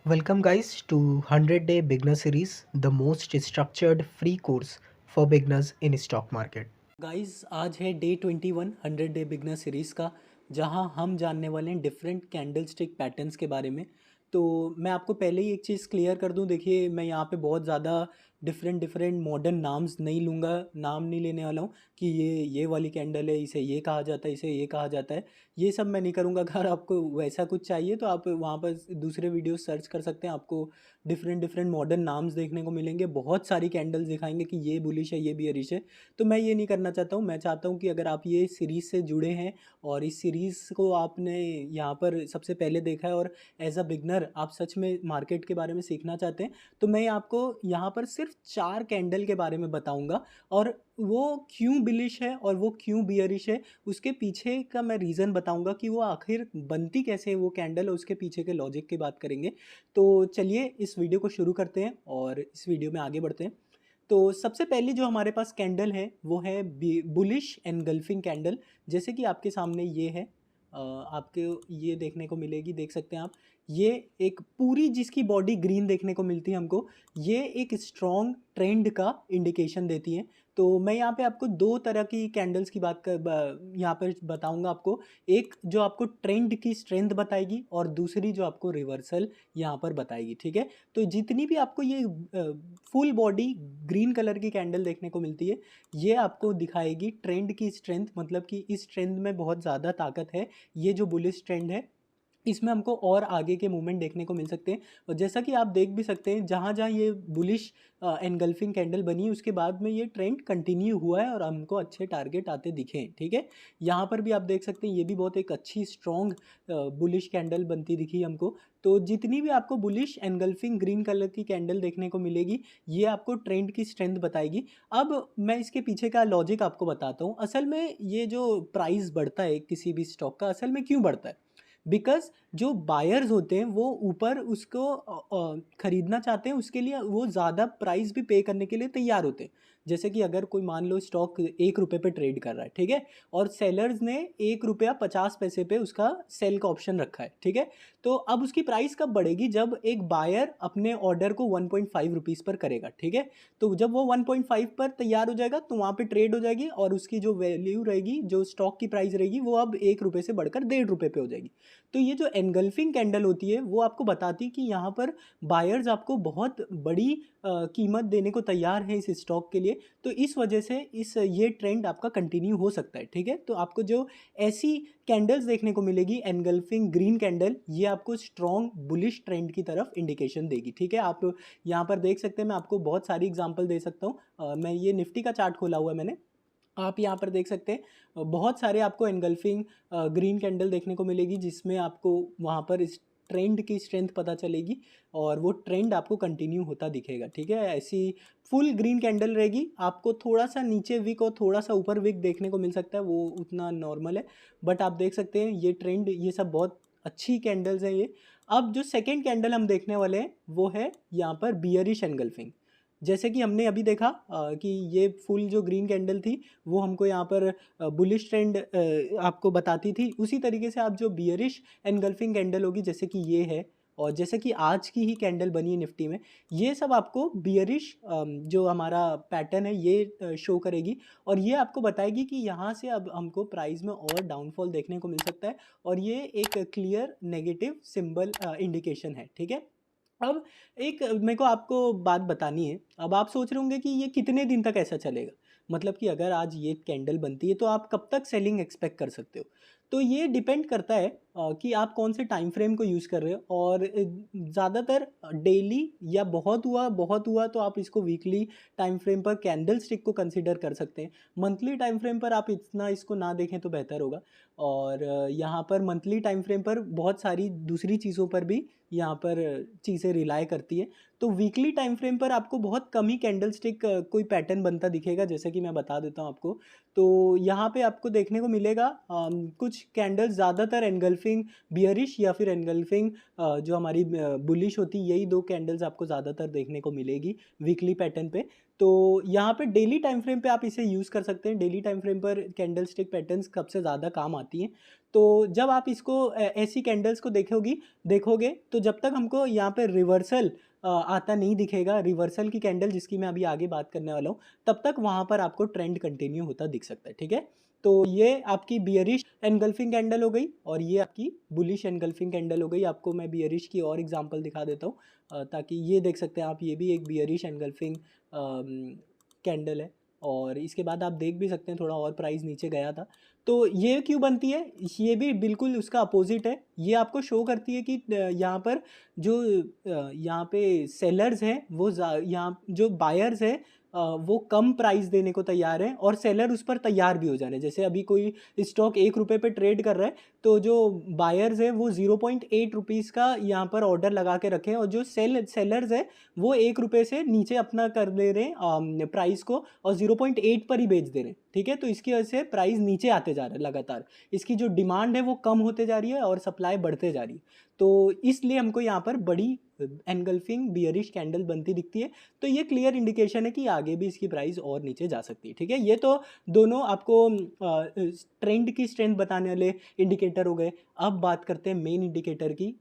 Welcome guys to 100 Day Beginner Series, the most structured free course for beginners in stock market. Guys आज है day 21 100 day beginner series का, जहां हम जानने वाले हैं डिफरेंट कैंडल स्टिक पैटर्न्स के बारे में। तो मैं आपको पहले ही एक चीज़ क्लियर कर दूं। देखिए, मैं यहाँ पे बहुत ज़्यादा डिफरेंट डिफरेंट मॉडर्न नाम्स नहीं लूँगा, नाम नहीं लेने वाला हूँ कि ये वाली कैंडल है, इसे ये कहा जाता है, इसे ये कहा जाता है। ये सब मैं नहीं करूँगा। अगर आपको वैसा कुछ चाहिए तो आप वहाँ पर दूसरे वीडियो सर्च कर सकते हैं। आपको डिफरेंट डिफरेंट मॉडर्न नाम्स देखने को मिलेंगे, बहुत सारी कैंडल्स दिखाएंगे कि ये बुलिश है, ये बियरिश है। तो मैं ये नहीं करना चाहता हूँ। मैं चाहता हूँ कि अगर आप ये सीरीज़ से जुड़े हैं और इस सीरीज़ को आपने यहाँ पर सबसे पहले देखा है और एज अ बिगनर आप सच में मार्केट के बारे में सीखना चाहते हैं, तो मैं आपको यहाँ पर सिर्फ 4 कैंडल के बारे में बताऊँगा। और वो क्यों बिलिश है और वो क्यों बियरिश है, उसके पीछे का मैं रीज़न बताऊँगा कि वो आखिर बनती कैसे है वो कैंडल, और उसके पीछे के लॉजिक की बात करेंगे। तो चलिए इस वीडियो को शुरू करते हैं और इस वीडियो में आगे बढ़ते हैं। तो सबसे पहली जो हमारे पास कैंडल है वो है बुलिश एनगल्फिंग कैंडल। जैसे कि आपके सामने ये है, आपके ये देखने को मिलेगी, देख सकते हैं आप। ये एक पूरी जिसकी बॉडी ग्रीन देखने को मिलती है हमको, ये एक स्ट्रॉन्ग ट्रेंड का इंडिकेशन देती है। तो मैं यहाँ पे आपको दो तरह की कैंडल्स की बात कर यहाँ पर बताऊंगा आपको। एक जो आपको ट्रेंड की स्ट्रेंथ बताएगी और दूसरी जो आपको रिवर्सल यहाँ पर बताएगी, ठीक है। तो जितनी भी आपको ये फुल बॉडी ग्रीन कलर की कैंडल देखने को मिलती है, ये आपको दिखाएगी ट्रेंड की स्ट्रेंथ, मतलब कि इस ट्रेंड में बहुत ज़्यादा ताकत है। ये जो बुलिश ट्रेंड है, इसमें हमको और आगे के मूवमेंट देखने को मिल सकते हैं। और जैसा कि आप देख भी सकते हैं, जहाँ जहाँ ये बुलिश एनगल्फिंग कैंडल बनी, उसके बाद में ये ट्रेंड कंटिन्यू हुआ है और हमको अच्छे टारगेट आते दिखे हैं, ठीक है। यहाँ पर भी आप देख सकते हैं, ये भी बहुत एक अच्छी स्ट्रॉन्ग बुलिश कैंडल बनती दिखी हमको। तो जितनी भी आपको बुलिश एनगल्फिंग ग्रीन कलर की कैंडल देखने को मिलेगी, ये आपको ट्रेंड की स्ट्रेंथ बताएगी। अब मैं इसके पीछे का लॉजिक आपको बताता हूँ। असल में ये जो प्राइस बढ़ता है किसी भी स्टॉक का, असल में क्यों बढ़ता है? बिकॉज जो बायर्स होते हैं वो ऊपर उसको खरीदना चाहते हैं, उसके लिए वो ज़्यादा प्राइस भी पे करने के लिए तैयार होते हैं। जैसे कि अगर कोई मान लो स्टॉक 1 रुपये पे ट्रेड कर रहा है, ठीक है, और सेलर्स ने 1 रुपया 50 पैसे पे उसका सेल का ऑप्शन रखा है, ठीक है। तो अब उसकी प्राइस कब बढ़ेगी? जब एक बायर अपने ऑर्डर को 1.5 रुपीज़ पर करेगा, ठीक है। तो जब वो 1.5 पर तैयार हो जाएगा तो वहाँ पे ट्रेड हो जाएगी और उसकी जो वैल्यू रहेगी, जो स्टॉक की प्राइस रहेगी, वो अब 1 रुपये से बढ़कर 1.5 रुपये पे हो जाएगी। तो ये जो एनगल्फिंग कैंडल होती है, वो आपको बताती है कि यहाँ पर बायर्स आपको बहुत बड़ी कीमत देने को तैयार है इस स्टॉक के लिए। तो इस वजह से इस ये ट्रेंड आपका कंटिन्यू हो सकता है, ठीक है। तो आपको जो ऐसी कैंडल्स देखने को मिलेगी, एनगल्फिंग ग्रीन कैंडल, ये आपको स्ट्रॉन्ग बुलिश ट्रेंड की तरफ इंडिकेशन देगी, ठीक है। आप यहाँ पर देख सकते हैं, मैं आपको बहुत सारी एग्जांपल दे सकता हूँ। मैं ये निफ्टी का चार्ट खोला हुआ है मैंने, आप यहाँ पर देख सकते हैं। बहुत सारे आपको एनगल्फिंग ग्रीन कैंडल देखने को मिलेगी, जिसमें आपको वहाँ पर इस ट्रेंड की स्ट्रेंथ पता चलेगी और वो ट्रेंड आपको कंटिन्यू होता दिखेगा, ठीक है। ऐसी फुल ग्रीन कैंडल रहेगी, आपको थोड़ा सा नीचे विक और थोड़ा सा ऊपर विक देखने को मिल सकता है, वो उतना नॉर्मल है। बट आप देख सकते हैं ये ट्रेंड, ये सब बहुत अच्छी कैंडल्स हैं ये। अब जो सेकेंड कैंडल हम देखने वाले हैं वो है यहाँ पर बियरिश एनगल्फिंग। जैसे कि हमने अभी देखा कि ये फुल जो ग्रीन कैंडल थी, वो हमको यहाँ पर बुलिश ट्रेंड आपको बताती थी। उसी तरीके से आप जो बियरिश एनगल्फिंग कैंडल होगी, जैसे कि ये है और जैसे कि आज की ही कैंडल बनी है निफ्टी में, ये सब आपको बियरिश जो हमारा पैटर्न है ये शो करेगी। और ये आपको बताएगी कि यहाँ से अब हमको प्राइस में और डाउनफॉल देखने को मिल सकता है, और ये एक क्लियर नेगेटिव सिंबल इंडिकेशन है, ठीक है। अब एक मेरे को आपको बात बतानी है। अब आप सोच रहे होंगे कि ये कितने दिन तक ऐसा चलेगा, मतलब कि अगर आज ये कैंडल बनती है तो आप कब तक सेलिंग एक्सपेक्ट कर सकते हो। तो ये डिपेंड करता है कि आप कौन से टाइम फ्रेम को यूज़ कर रहे हो। और ज़्यादातर डेली या बहुत हुआ तो आप इसको वीकली टाइम फ्रेम पर कैंडल स्टिक को कंसिडर कर सकते हैं। मंथली टाइम फ्रेम पर आप इतना इसको ना देखें तो बेहतर होगा। और यहाँ पर मंथली टाइम फ्रेम पर बहुत सारी दूसरी चीज़ों पर भी यहाँ पर चीज़ें रिलाई करती है। तो वीकली टाइम फ्रेम पर आपको बहुत कम ही कैंडल स्टिक कोई पैटर्न बनता दिखेगा, जैसे कि मैं बता देता हूँ आपको। तो यहाँ पे आपको देखने को मिलेगा कुछ कैंडल्स ज़्यादातर एनगल्फिंग बियरिश या फिर एनगल्फिंग जो हमारी बुलिश होती, यही दो कैंडल्स आपको ज़्यादातर देखने को मिलेगी वीकली पैटर्न पे। तो यहाँ पे डेली टाइम फ्रेम पे आप इसे यूज़ कर सकते हैं। डेली टाइम फ्रेम पर कैंडल स्टिक पैटर्न्स सबसे ज़्यादा काम आती हैं। तो जब आप इसको ऐसी कैंडल्स को देखोगे तो जब तक हमको यहाँ पे रिवर्सल आता नहीं दिखेगा, रिवर्सल की कैंडल जिसकी मैं अभी आगे बात करने वाला हूँ, तब तक वहाँ पर आपको ट्रेंड कंटिन्यू होता दिख सकता है, ठीक है। तो ये आपकी बियरिश एनगल्फिंग कैंडल हो गई और ये आपकी बुलिश एनगल्फिंग कैंडल हो गई। आपको मैं बियरिश की और एग्जांपल दिखा देता हूँ ताकि ये देख सकते हैं आप, ये भी एक बियरिश एनगल्फिंग कैंडल है। और इसके बाद आप देख भी सकते हैं थोड़ा और प्राइस नीचे गया था। तो ये क्यों बनती है, ये भी बिल्कुल उसका अपोजिट है। ये आपको शो करती है कि यहाँ पर जो यहाँ पे सेलर्स हैं वो यहाँ जो बायर्स हैं वो कम प्राइस देने को तैयार हैं और सेलर उस पर तैयार भी हो जा रहे हैं। जैसे अभी कोई स्टॉक 1 रुपये पे ट्रेड कर रहा है तो जो बायर्स हैं वो 0.8 रुपीज़ का यहाँ पर ऑर्डर लगा के रखे हैं और जो सेलर्स हैं वो 1 रुपये से नीचे अपना कर दे रहे हैं प्राइस को और 0.8 पर ही बेच दे रहे हैं, ठीक है। तो इसकी वजह से प्राइस नीचे आते जा रहा है लगातार। इसकी जो डिमांड है वो कम होते जा रही है और सप्लाई बढ़ते जा रही है। तो इसलिए हमको यहाँ पर बड़ी एनगल्फिंग बियरिश कैंडल बनती दिखती है। तो ये क्लियर इंडिकेशन है कि आगे भी इसकी प्राइस और नीचे जा सकती है, ठीक है। ये तो दोनों आपको ट्रेंड की स्ट्रेंथ बताने वाले इंडिकेटर हो गए। अब बात करते हैं मेन इंडिकेटर की,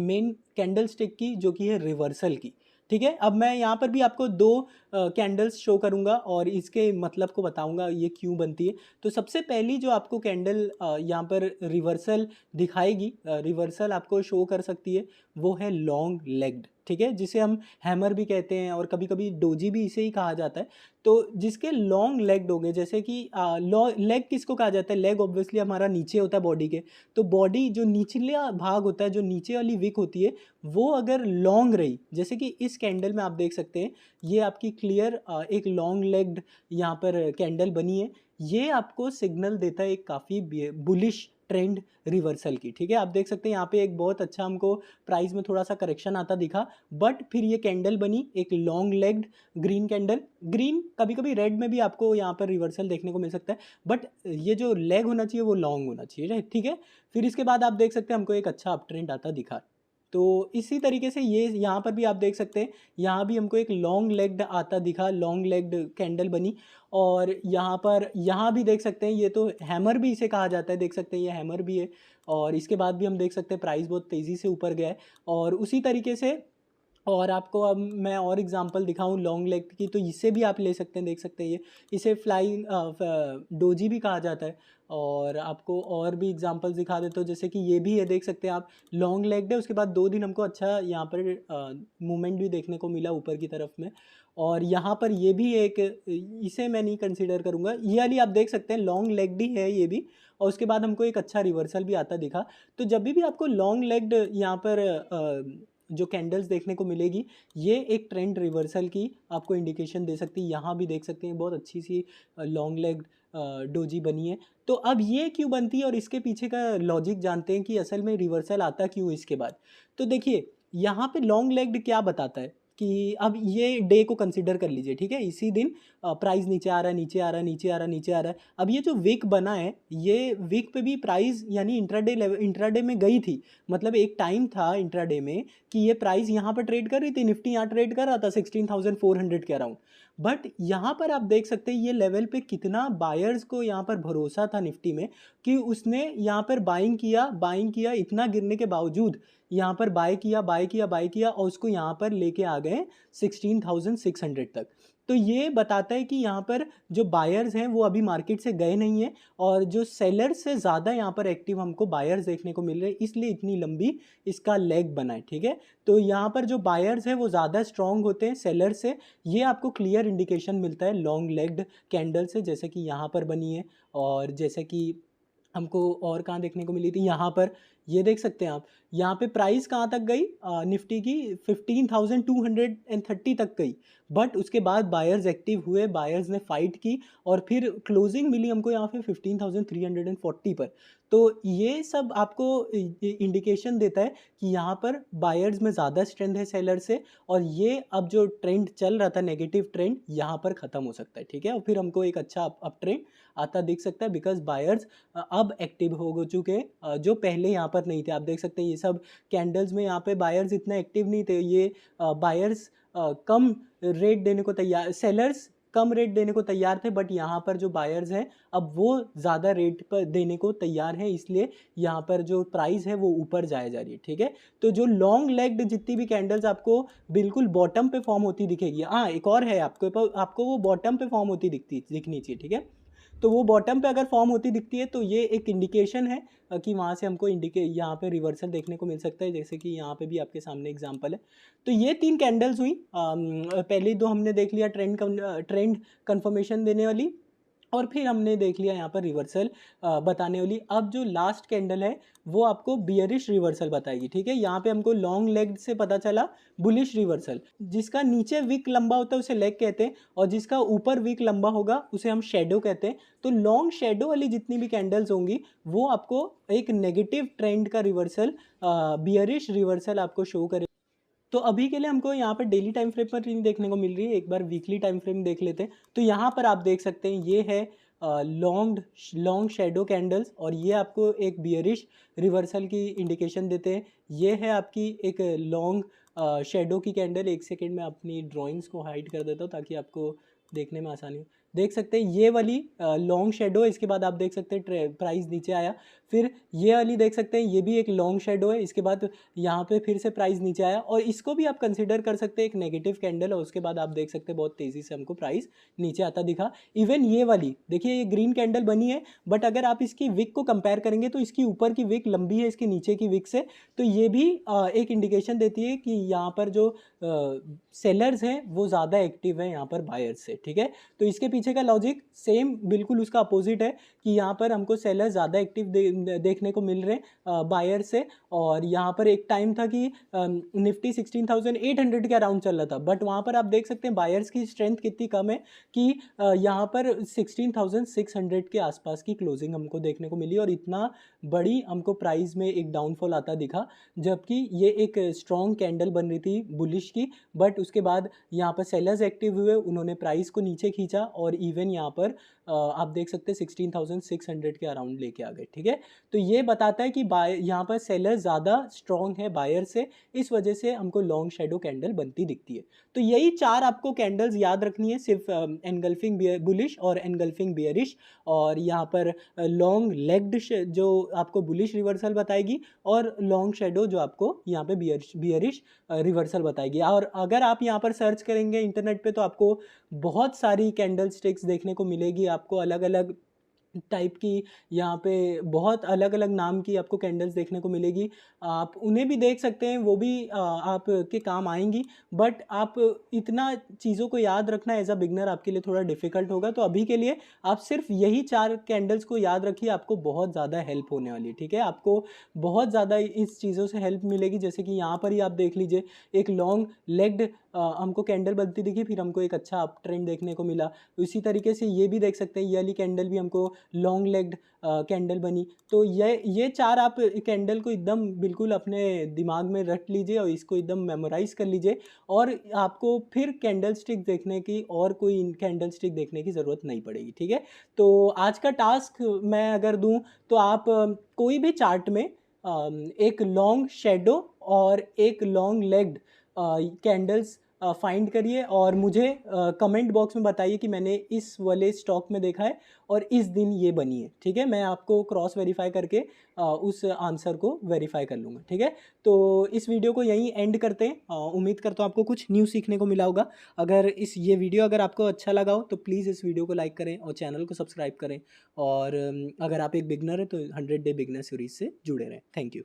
मेन कैंडल स्टिक की, जो कि है रिवर्सल की, ठीक है। अब मैं यहाँ पर भी आपको दो कैंडल्स शो करूँगा और इसके मतलब को बताऊँगा ये क्यों बनती है। तो सबसे पहली जो आपको कैंडल यहाँ पर रिवर्सल दिखाएगी, रिवर्सल आपको शो कर सकती है, वो है लॉन्ग लेग्ड, ठीक है, जिसे हम हैमर भी कहते हैं और कभी कभी डोजी भी इसे ही कहा जाता है। तो जिसके लॉन्ग लेग्ड हो गए, जैसे कि लेग किसको कहा जाता है, लेग ऑब्वियसली हमारा नीचे होता है बॉडी के। तो बॉडी जो निचला भाग होता है, जो नीचे वाली विक होती है, वो अगर लॉन्ग रही, जैसे कि इस कैंडल में आप देख सकते हैं, ये आपकी क्लियर एक लॉन्ग लेग्ड यहाँ पर कैंडल बनी है। ये आपको सिग्नल देता है एक काफ़ी बुलिश ट्रेंड रिवर्सल की, ठीक है। आप देख सकते हैं यहाँ पे एक बहुत अच्छा हमको प्राइस में थोड़ा सा करेक्शन आता दिखा, बट फिर ये कैंडल बनी एक long legged green candle. Green कभी कभी रेड में भी आपको यहाँ पर रिवर्सल देखने को मिल सकता है, बट ये जो लेग होना चाहिए वो लॉन्ग होना चाहिए, ठीक है। फिर इसके बाद आप देख सकते हैं हमको एक अच्छा अप ट्रेंड आता दिखा। तो इसी तरीके से ये यहाँ पर भी आप देख सकते हैं, यहाँ भी हमको एक लॉन्ग लेग्ड आता दिखा, लॉन्ग लेग्ड कैंडल बनी। और यहाँ भी देख सकते हैं, ये तो हैमर भी इसे कहा जाता है, देख सकते हैं ये हैमर भी है। और इसके बाद भी हम देख सकते हैं प्राइस बहुत तेज़ी से ऊपर गया है। और उसी तरीके से और आपको अब मैं और एग्जांपल दिखाऊं लॉन्ग लेग की, तो इससे भी आप ले सकते हैं, देख सकते हैं ये, इसे फ्लाइंग डोजी भी कहा जाता है। और आपको और भी एग्जांपल्स दिखा देता हूँ, जैसे कि ये भी है, देख सकते हैं आप, लॉन्ग लेग्ड है, उसके बाद 2 दिन हमको अच्छा यहाँ पर मूवमेंट भी देखने को मिला ऊपर की तरफ में। और यहाँ पर ये भी एक, इसे मैं नहीं कंसिडर करूँगा, ये वाली आप देख सकते हैं लॉन्ग लेग्ड ही है ये भी। और उसके बाद हमको एक अच्छा रिवर्सल भी आता दिखा। तो जब भी आपको लॉन्ग लेग्ड यहाँ पर जो कैंडल्स देखने को मिलेगी, ये एक ट्रेंड रिवर्सल की आपको इंडिकेशन दे सकती है। यहाँ भी देख सकते हैं बहुत अच्छी सी लॉन्ग लेग डोजी बनी है। तो अब ये क्यों बनती है और इसके पीछे का लॉजिक जानते हैं कि असल में रिवर्सल आता क्यों इसके बाद। तो देखिए यहाँ पे लॉन्ग लेग्ड क्या बताता है कि अब ये डे को कंसिडर कर लीजिए, ठीक है। इसी दिन प्राइस नीचे आ रहा है, नीचे आ रहा है, नीचे आ रहा है, नीचे आ रहा है। अब ये जो विक बना है, ये विक पे भी प्राइस यानी इंट्राडे लेवल, इंट्राडे में गई थी। मतलब एक टाइम था इंट्राडे में कि ये प्राइस यहाँ पर ट्रेड कर रही थी, निफ्टी यहाँ ट्रेड कर रहा था 16,400 के अराउंड। बट यहाँ पर आप देख सकते हैं ये लेवल पे कितना बायर्स को यहाँ पर भरोसा था निफ्टी में कि उसने यहाँ पर बाइंग किया इतना गिरने के बावजूद यहाँ पर बाय किया और उसको यहाँ पर लेके आ गए 16,600 तक। तो ये बताता है कि यहाँ पर जो बायर्स हैं वो अभी मार्केट से गए नहीं हैं और जो सेलर्स से ज़्यादा यहाँ पर एक्टिव हमको बायर्स देखने को मिल रहे हैं, इसलिए इतनी लंबी इसका लेग बना है, ठीक है। तो यहाँ पर जो बायर्स हैं वो ज़्यादा स्ट्रॉन्ग होते हैं सेलर्स से, ये आपको क्लियर इंडिकेशन मिलता है लॉन्ग लेग्ड कैंडल से, जैसे कि यहाँ पर बनी है। और जैसे कि हमको और कहाँ देखने को मिली थी, यहाँ पर ये देख सकते हैं आप, यहाँ पे प्राइस कहाँ तक गई निफ्टी की 15,230 तक गई, बट उसके बाद बायर्स एक्टिव हुए, बायर्स ने फाइट की और फिर क्लोजिंग मिली हमको यहाँ पे 15,340 पर। तो ये सब आपको इंडिकेशन देता है कि यहाँ पर बायर्स में ज़्यादा स्ट्रेंथ है सेलर से, और ये अब जो ट्रेंड चल रहा था नेगेटिव ट्रेंड यहाँ पर ख़त्म हो सकता है, ठीक है, और फिर हमको एक अच्छा अप ट्रेंड आता दिख सकता है, बिकॉज बायर्स अब एक्टिव हो चुके हैं जो पहले यहाँ पर नहीं थे। आप देख सकते हैं ये सब कैंडल्स में यहाँ पे बायर्स इतना एक्टिव नहीं थे, ये बायर्स कम रेट देने को तैयार, सेलर्स कम रेट देने को तैयार थे, बट यहाँ पर जो बायर्स हैं अब वो ज़्यादा रेट पर देने को तैयार हैं, इसलिए यहाँ पर जो प्राइस है वो ऊपर जाए जा रही है, ठीक है। तो जो लॉन्ग लेग्ड जितनी भी कैंडल्स आपको बिल्कुल बॉटम पे फॉर्म होती दिखेगी, हाँ एक और है आपको वो बॉटम पे फॉर्म होती दिखनी चाहिए, ठीक है। तो वो बॉटम पे अगर फॉर्म होती दिखती है तो ये एक इंडिकेशन है कि वहाँ से हमको यहाँ पे रिवर्सल देखने को मिल सकता है, जैसे कि यहाँ पे भी आपके सामने एग्जांपल है। तो ये 3 कैंडल्स हुई, पहले 2 हमने देख लिया ट्रेंड कंफर्मेशन देने वाली, और फिर हमने देख लिया यहाँ पर रिवर्सल बताने वाली। अब जो लास्ट कैंडल है वो आपको बियरिश रिवर्सल बताएगी, ठीक है। यहाँ पे हमको लॉन्ग लेग से पता चला बुलिश रिवर्सल, जिसका नीचे विक लंबा होता है उसे लेग कहते हैं, और जिसका ऊपर विक लंबा होगा उसे हम शेडो कहते हैं। तो लॉन्ग शेडो वाली जितनी भी कैंडल्स होंगी वो आपको एक नेगेटिव ट्रेंड का रिवर्सल, बियरिश रिवर्सल आपको शो करे। तो अभी के लिए हमको यहाँ पर डेली टाइम फ्रेम पर नहीं देखने को मिल रही है, एक बार वीकली टाइम फ्रेम देख लेते हैं। तो यहाँ पर आप देख सकते हैं ये है लॉन्ग शेडो कैंडल्स, और ये आपको एक बियरिश रिवर्सल की इंडिकेशन देते हैं। ये है आपकी एक लॉन्ग शेडो की कैंडल। एक सेकेंड में अपनी ड्राइंग्स को हाइड कर देता हूँ ताकि आपको देखने में आसानी हो। देख सकते हैं ये वाली लॉन्ग शेडो है, इसके बाद आप देख सकते हैं प्राइस नीचे आया। फिर ये वाली देख सकते हैं ये भी एक लॉन्ग शेडो है, इसके बाद यहाँ पे फिर से प्राइस नीचे आया, और इसको भी आप कंसिडर कर सकते हैं एक नेगेटिव कैंडल, और उसके बाद आप देख सकते हैं बहुत तेज़ी से हमको प्राइस नीचे आता दिखा। इवन ये वाली देखिए ये ग्रीन कैंडल बनी है, बट अगर आप इसकी विक को कंपेयर करेंगे तो इसकी ऊपर की विक लंबी है इसके नीचे की विक से, तो ये भी एक इंडिकेशन देती है कि यहाँ पर जो सेलर्स हैं वो ज़्यादा एक्टिव है यहाँ पर बायर्स से, ठीक है। तो इसके पीछे का लॉजिक सेम बिल्कुल उसका अपोजिट है कि यहाँ पर हमको सेलर ज़्यादा एक्टिव देखने को मिल रहे हैं बायर से, और यहाँ पर एक टाइम था कि निफ्टी 16,800 के अराउंड चल रहा था, बट वहाँ पर आप देख सकते हैं बायर्स की स्ट्रेंथ कितनी कम है कि यहाँ पर 16,600 के आसपास की क्लोजिंग हमको देखने को मिली, और इतना बड़ी हमको प्राइस में एक डाउनफॉल आता दिखा, जबकि ये एक स्ट्रॉन्ग कैंडल बन रही थी बुलिश की, बट उसके बाद यहाँ पर सेलर्स एक्टिव हुए, उन्होंने प्राइस को नीचे खींचा, और इवन यहाँ पर आप देख सकते हैं 16,600 के अराउंड लेके आ गए, ठीक है। तो ये बताता है कि यहाँ पर सेलर ज़्यादा स्ट्रॉन्ग है बायर से, इस वजह से हमको लॉन्ग शेडो कैंडल बनती दिखती है। तो यही 4 आपको कैंडल्स याद रखनी है, सिर्फ एनगल्फिंग बुलिश और एनगल्फिंग बियरिश, और यहाँ पर लॉन्ग लेग्ड जो आपको बुलिश रिवर्सल बताएगी, और लॉन्ग शेडो जो आपको यहाँ पे बियरिश रिवर्सल बताएगी। और अगर आप यहाँ पर सर्च करेंगे इंटरनेट पे तो आपको बहुत सारी कैंडल स्टिक्स देखने को मिलेगी, आपको अलग अलग टाइप की, यहाँ पे बहुत अलग अलग नाम की आपको कैंडल्स देखने को मिलेगी। आप उन्हें भी देख सकते हैं, वो भी आपके काम आएंगी, बट आप इतना चीज़ों को याद रखना एज अ बिगनर आपके लिए थोड़ा डिफिकल्ट होगा। तो अभी के लिए आप सिर्फ यही 4 कैंडल्स को याद रखिए, आपको बहुत ज़्यादा हेल्प होने वाली है, ठीक है। आपको बहुत ज़्यादा इस चीज़ों से हेल्प मिलेगी, जैसे कि यहाँ पर ही आप देख लीजिए एक लॉन्ग लेग्ड हमको कैंडल बनती दिखी, फिर हमको एक अच्छा अप ट्रेंड देखने को मिला। इसी तरीके से ये भी देख सकते हैं, ये वाली कैंडल भी हमको लॉन्ग लेग्ड कैंडल बनी। तो ये 4 आप कैंडल को एकदम बिल्कुल अपने दिमाग में रट लीजिए और इसको एकदम मेमोराइज कर लीजिए, और आपको फिर कैंडल स्टिक देखने की और कोई कैंडल स्टिक देखने की ज़रूरत नहीं पड़ेगी, ठीक है। तो आज का टास्क मैं अगर दूं तो आप कोई भी चार्ट में एक लॉन्ग शेडो और एक लॉन्ग लेग्ड कैंडल्स फाइंड करिए, और मुझे कमेंट बॉक्स में बताइए कि मैंने इस वाले स्टॉक में देखा है और इस दिन ये बनी है, ठीक है। मैं आपको क्रॉस वेरीफाई करके उस आंसर को वेरीफाई कर लूँगा, ठीक है। तो इस वीडियो को यहीं एंड करते हैं। उम्मीद करता हूँ आपको कुछ न्यू सीखने को मिला होगा। अगर ये वीडियो अगर आपको अच्छा लगा हो तो प्लीज़ इस वीडियो को लाइक करें और चैनल को सब्सक्राइब करें, और अगर आप एक बिगनर हैं तो 100 डे बिगनर सीरीज से जुड़े रहें। Thank you.